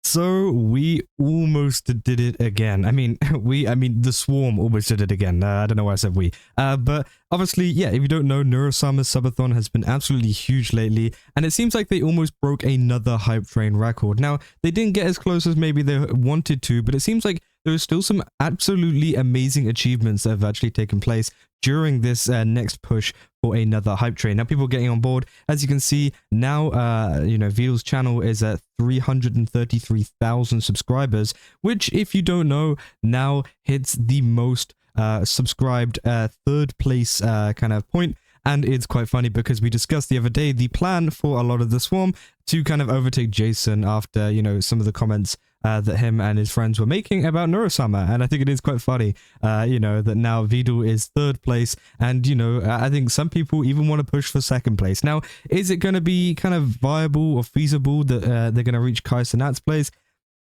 So we almost did it again. I mean, the swarm almost did it again. I don't know why I said we. But obviously, yeah, if you don't know, Neurosama's subathon has been absolutely huge lately, and it seems like they almost broke another hype train record. Now, they didn't get as close as maybe they wanted to, but it seems like there are still some absolutely amazing achievements that have actually taken place during this next push for another hype train. Now, people are getting on board. As you can see now, Vedal's channel is at 333,000 subscribers, which, if you don't know, now hits the most subscribed third place kind of point. And it's quite funny because we discussed the other day the plan for a lot of the swarm to kind of overtake Jason after, some of the comments that him and his friends were making about Neurosama. And I think it is quite funny, that now Vedal is third place. And, I think some people even want to push for second place. Now, is it going to be kind of viable or feasible that they're going to reach Kai Cenat's place?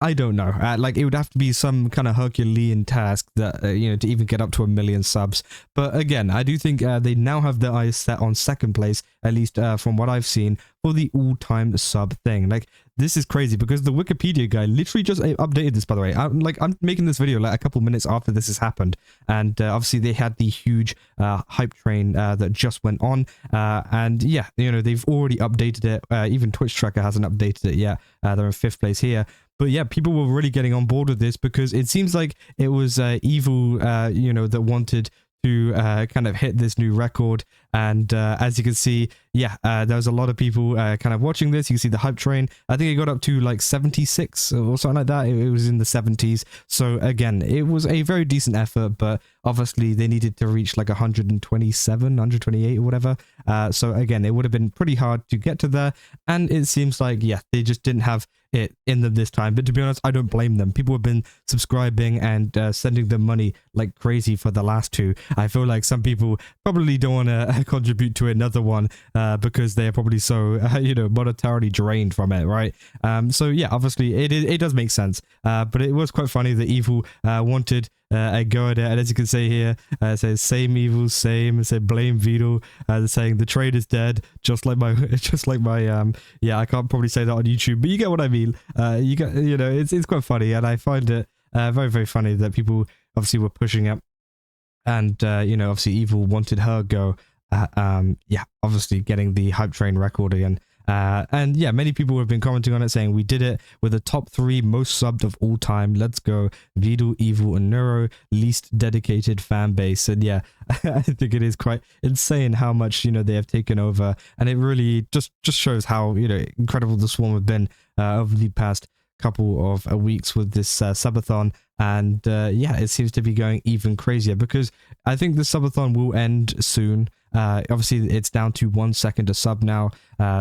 I don't know. It would have to be some kind of Herculean task that, to even get up to 1 million subs. But again, I do think they now have their eyes set on second place, at least from what I've seen, for the all-time sub thing. This is crazy because the Wikipedia guy literally just updated this, by the way. I'm making this video a couple minutes after this has happened. And obviously they had the huge hype train that just went on. And yeah, they've already updated it. Even Twitch Tracker hasn't updated it yet. They're in 5th place here. But yeah, people were really getting on board with this because it seems like it was Evil, that wanted to kind of hit this new record. And as you can see, yeah, there was a lot of people kind of watching this. You can see the hype train. I think it got up to 76 or something like that. It was in the 70s. So again, it was a very decent effort, but obviously they needed to reach 127, 128 or whatever. So again, it would have been pretty hard to get to there. And it seems like, yeah, they just didn't have it in them this time. But to be honest, I don't blame them. People have been subscribing and sending them money like crazy for the last two. I feel like some people probably don't want to contribute to another one because they're probably so monetarily drained from it, right? So yeah, obviously it does make sense, but it was quite funny that Evil wanted a go at it. And as you can see here, it says same Evil, same. It said blame Vedal. They're saying the trade is dead, just like my yeah, I can't probably say that on YouTube, but you get what I mean. It's quite funny, and I find it very, very funny that people obviously were pushing it, and obviously Evil wanted her go. Yeah, obviously getting the hype train record again. And yeah, many people have been commenting on it saying we did it with the top 3 most subbed of all time. Let's go. Vedal, Evil, and Neuro, least dedicated fan base. And yeah, I think it is quite insane how much, they have taken over. And it really just shows how, incredible the swarm have been over the past couple of weeks with this subathon. And yeah, it seems to be going even crazier because I think the subathon will end soon. Obviously it's down to 1 second a sub now,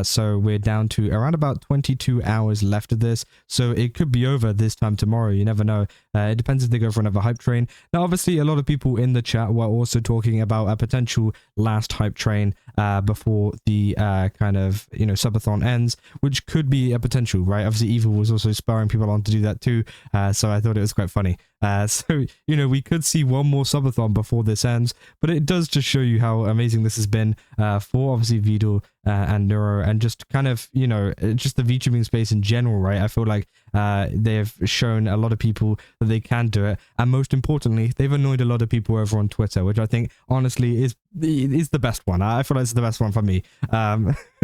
so we're down to around about 22 hours left of this, so it could be over this time tomorrow. You never know. It depends if they go for another hype train. Now obviously a lot of people in the chat were also talking about a potential last hype train before the kind of subathon ends, which could be a potential, right? Obviously Evil was also spurring people on to do that too, so I thought it was quite funny. So we could see one more subathon before this ends, but it does just show you how amazing this has been for obviously Vedal and Neuro, and just kind of just the VTubing space in general, right? I feel like they've shown a lot of people that they can do it, and most importantly, they've annoyed a lot of people over on Twitter, which I think honestly is the best one. I feel like it's the best one for me,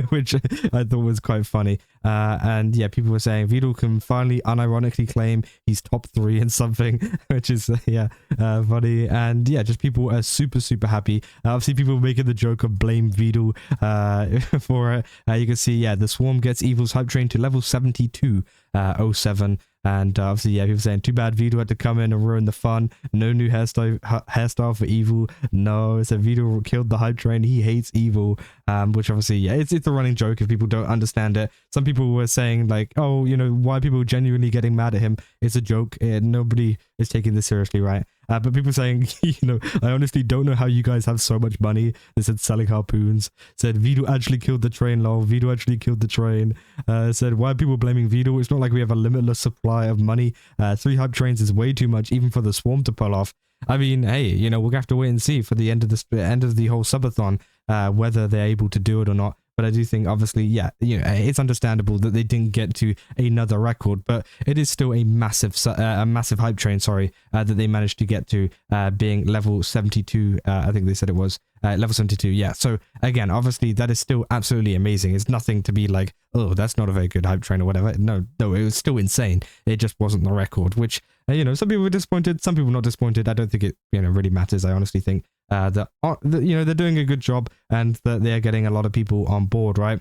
which I thought was quite funny. And yeah, people were saying Vedal can finally unironically claim he's top 3 in something, which is funny. And yeah, just people are super happy. Obviously people were making the joke of blame Vedal for it. You can see, yeah, the swarm gets Evil's hype train to level 7207. And obviously, yeah, people saying, too bad Vedal had to come in and ruin the fun. No new hairstyle for Evil. No, it's a Vedal killed the hype train. He hates Evil. Which obviously, yeah, it's a running joke if people don't understand it. Some people were saying like, oh, why are people genuinely getting mad at him? It's a joke. Nobody is taking this seriously, right? But people saying, I honestly don't know how you guys have so much money. They said selling harpoons. Said Vedal actually killed the train, lol. Vedal actually killed the train. Said, why are people blaming Vedal? It's not like we have a limitless supply of money. 3 hype trains is way too much, even for the swarm to pull off. I mean, hey, we'll have to wait and see for the end of the whole subathon, whether they're able to do it or not. but I do think obviously, yeah, it's understandable that they didn't get to another record, but it is still a massive hype train, sorry, that they managed to get to, being level 72. I think they said it was level 72. Yeah. So again, obviously that is still absolutely amazing. It's nothing to be like, oh, that's not a very good hype train or whatever. No, it was still insane. It just wasn't the record, which, some people were disappointed, some people not disappointed. I don't think it, really matters. I honestly think that they're doing a good job and that they're getting a lot of people on board, right?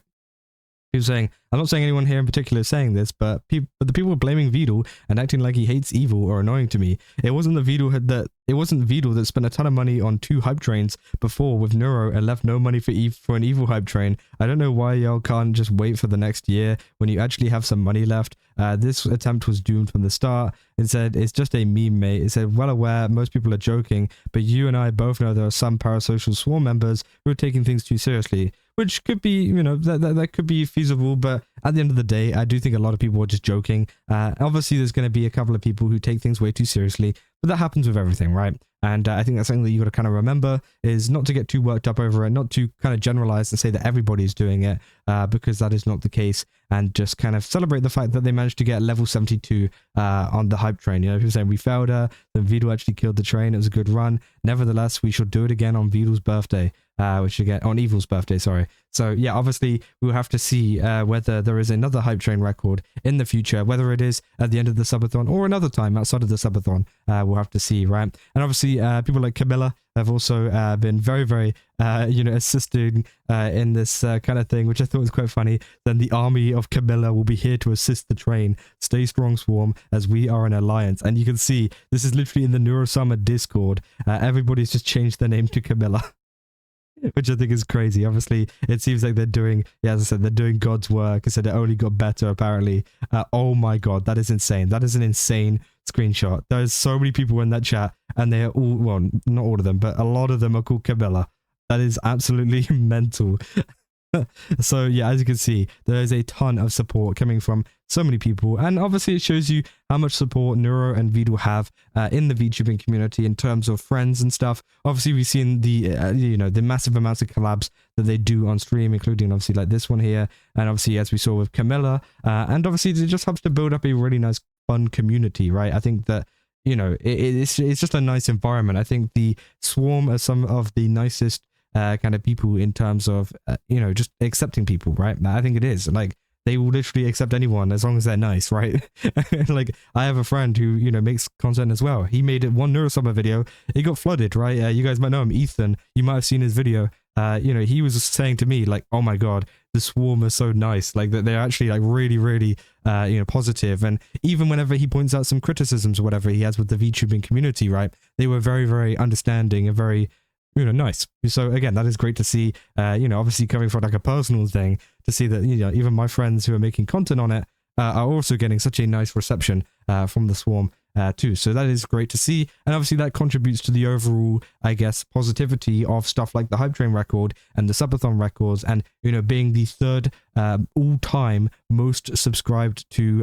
People saying, I'm not saying anyone here in particular is saying this, but the people blaming Vedal and acting like he hates evil are annoying to me. It wasn't Vedal that spent a ton of money on 2 hype trains before with Neuro and left no money for an evil hype train. I don't know why y'all can't just wait for the next year when you actually have some money left. This attempt was doomed from the start. It said, it's just a meme, mate. It said, well aware, most people are joking, but you and I both know there are some parasocial swarm members who are taking things too seriously. Which could be, that could be feasible, but at the end of the day, I do think a lot of people are just joking. Obviously, there's going to be a couple of people who take things way too seriously, but that happens with everything, right? And I think that's something that you got to kind of remember, is not to get too worked up over it, not to kind of generalize and say that everybody's doing it, because that is not the case, and just kind of celebrate the fact that they managed to get level 72 on the hype train. People saying we failed her, then Vedal actually killed the train, it was a good run. Nevertheless, we should do it again on Vedal's birthday. Which again, on Evil's birthday, sorry. So yeah, obviously we'll have to see whether there is another hype train record in the future, whether it is at the end of the subathon or another time outside of the subathon. We'll have to see, right? And obviously people like Camila have also been very, very, assisting in this kind of thing, which I thought was quite funny. Then the army of Camila will be here to assist the train. Stay strong, Swarm, as we are an alliance. And you can see this is literally in the Neurosama Discord. Everybody's just changed their name to Camila. Which I think is crazy. Obviously, it seems like they're doing, as I said, they're doing God's work. I said it only got better, apparently. Oh my God, that is insane. That is an insane screenshot. There's so many people in that chat, and they're all, well, not all of them, but a lot of them are called Camila. That is absolutely mental. So yeah, as you can see, there is a ton of support coming from so many people, and obviously it shows you how much support Neuro and Vedal have in the VTubing community in terms of friends and stuff. Obviously, we've seen the the massive amounts of collabs that they do on stream, including obviously like this one here, and obviously as we saw with Camila, and obviously it just helps to build up a really nice, fun community, right? I think that it's just a nice environment. I think the Swarm are some of the nicest kind of people in terms of just accepting people, right? I think it is like they will literally accept anyone as long as they're nice, right? Like I have a friend who makes content as well. He made one Neurosama video, it got flooded, right? You guys might know him, Ethan. You might have seen his video. He was saying to me like, oh my God, the Swarm are so nice, like that they're actually like really positive. And even whenever he points out some criticisms or whatever he has with the VTubing community, right, they were very, very understanding and very nice. So again, that is great to see, obviously coming from like a personal thing, to see that, even my friends who are making content on it are also getting such a nice reception from the Swarm too. So that is great to see. And obviously that contributes to the overall, I guess, positivity of stuff like the Hype Train record and the Subathon records, and, being the third all-time most subscribed to,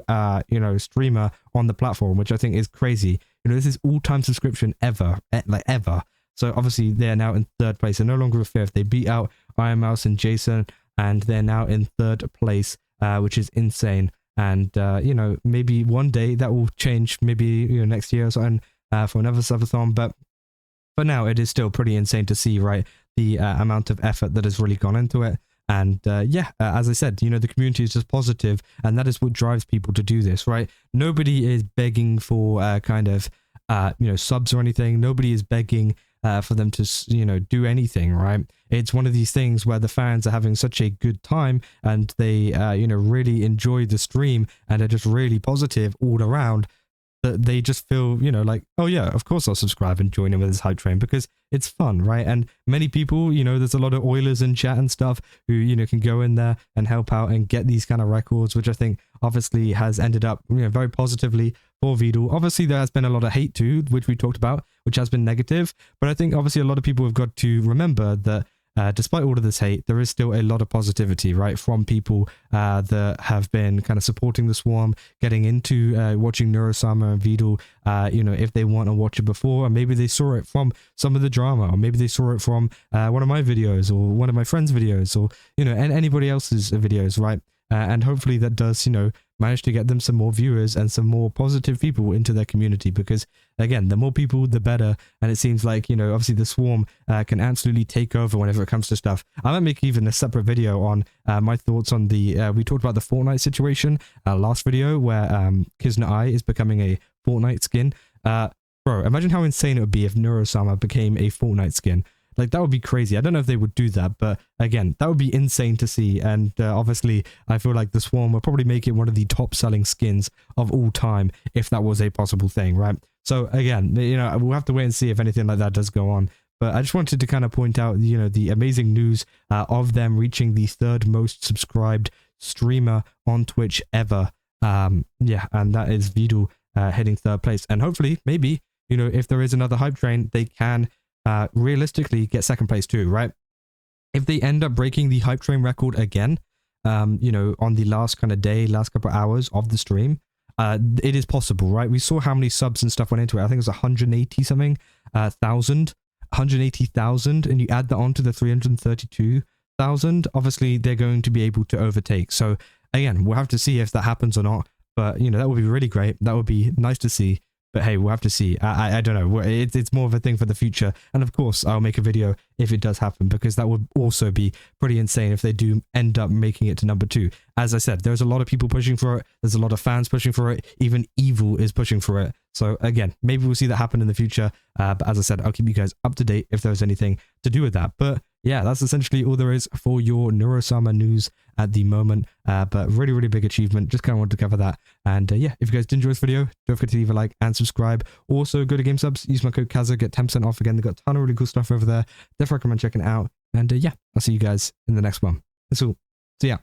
streamer on the platform, which I think is crazy. This is all-time subscription ever, ever. So obviously they're now in third place. They're no longer a fifth. They beat out Iron Mouse and Jason, and they're now in third place, which is insane. And maybe one day that will change. Maybe next year or something for another subathon. But for now, it is still pretty insane to see, right, the amount of effort that has really gone into it. And as I said, the community is just positive, and that is what drives people to do this, right? Nobody is begging for subs or anything. Nobody is begging for them to do anything, right? It's one of these things where the fans are having such a good time, and they really enjoy the stream and are just really positive all around, that they just feel like, oh yeah, of course I'll subscribe and join in with this hype train because it's fun, right? And many people, there's a lot of Oilers in chat and stuff who can go in there and help out and get these kind of records, which I think obviously has ended up very positively for Vedal. Obviously there has been a lot of hate too, which we talked about, which has been negative, but I think obviously a lot of people have got to remember that despite all of this hate, there is still a lot of positivity, right, from people that have been kind of supporting the Swarm, getting into watching Neurosama and Vedal, you know, if they want to watch it before, and maybe they saw it from some of the drama, or maybe they saw it from one of my videos, or one of my friends' videos, or, you know, and anybody else's videos, right? And hopefully that does, you know, manage to get them some more viewers and some more positive people into their community, because again, the more people the better. And it seems like, you know, obviously the Swarm can absolutely take over whenever it comes to stuff. I might make even a separate video on my thoughts on the we talked about the Fortnite situation last video, where Kisna Eye is becoming a Fortnite skin. Bro, imagine how insane it would be if Neurosama became a Fortnite skin. Like, that would be crazy. I don't know if they would do that, but again, that would be insane to see. And obviously, I feel like the Swarm will probably make it one of the top selling skins of all time if that was a possible thing, right? So again, you know, we'll have to wait and see if anything like that does go on. But I just wanted to kind of point out, you know, the amazing news of them reaching the 3rd most subscribed streamer on Twitch ever. Yeah, and that is Vedal heading 3rd place. And hopefully, maybe, you know, if there is another hype train, they can realistically get 2nd place too, right? If they end up breaking the hype train record again, you know, on the last kind of day, last couple of hours of the stream, it is possible, right? We saw how many subs and stuff went into it. I think it was 180 something thousand, 180,000, and you add that on to the 332,000, obviously they're going to be able to overtake. So again, we'll have to see if that happens or not, but you know, that would be really great. That would be nice to see. But hey, we'll have to see. I don't know. It's more of a thing for the future. And of course, I'll make a video if it does happen, because that would also be pretty insane if they do end up making it to number 2. As I said, there's a lot of people pushing for it. There's a lot of fans pushing for it. Even Evil is pushing for it. So again, maybe we'll see that happen in the future. But as I said, I'll keep you guys up to date if there's anything to do with that. But yeah, that's essentially all there is for your Neurosama news at the moment. But really, really big achievement. Just kind of wanted to cover that. And yeah, if you guys did enjoy this video, don't forget to leave a like and subscribe. Also, go to GameSubs, use my code Kaza, get 10% off again. They've got a ton of really cool stuff over there. Definitely recommend checking it out. And yeah, I'll see you guys in the next one. That's all. See ya.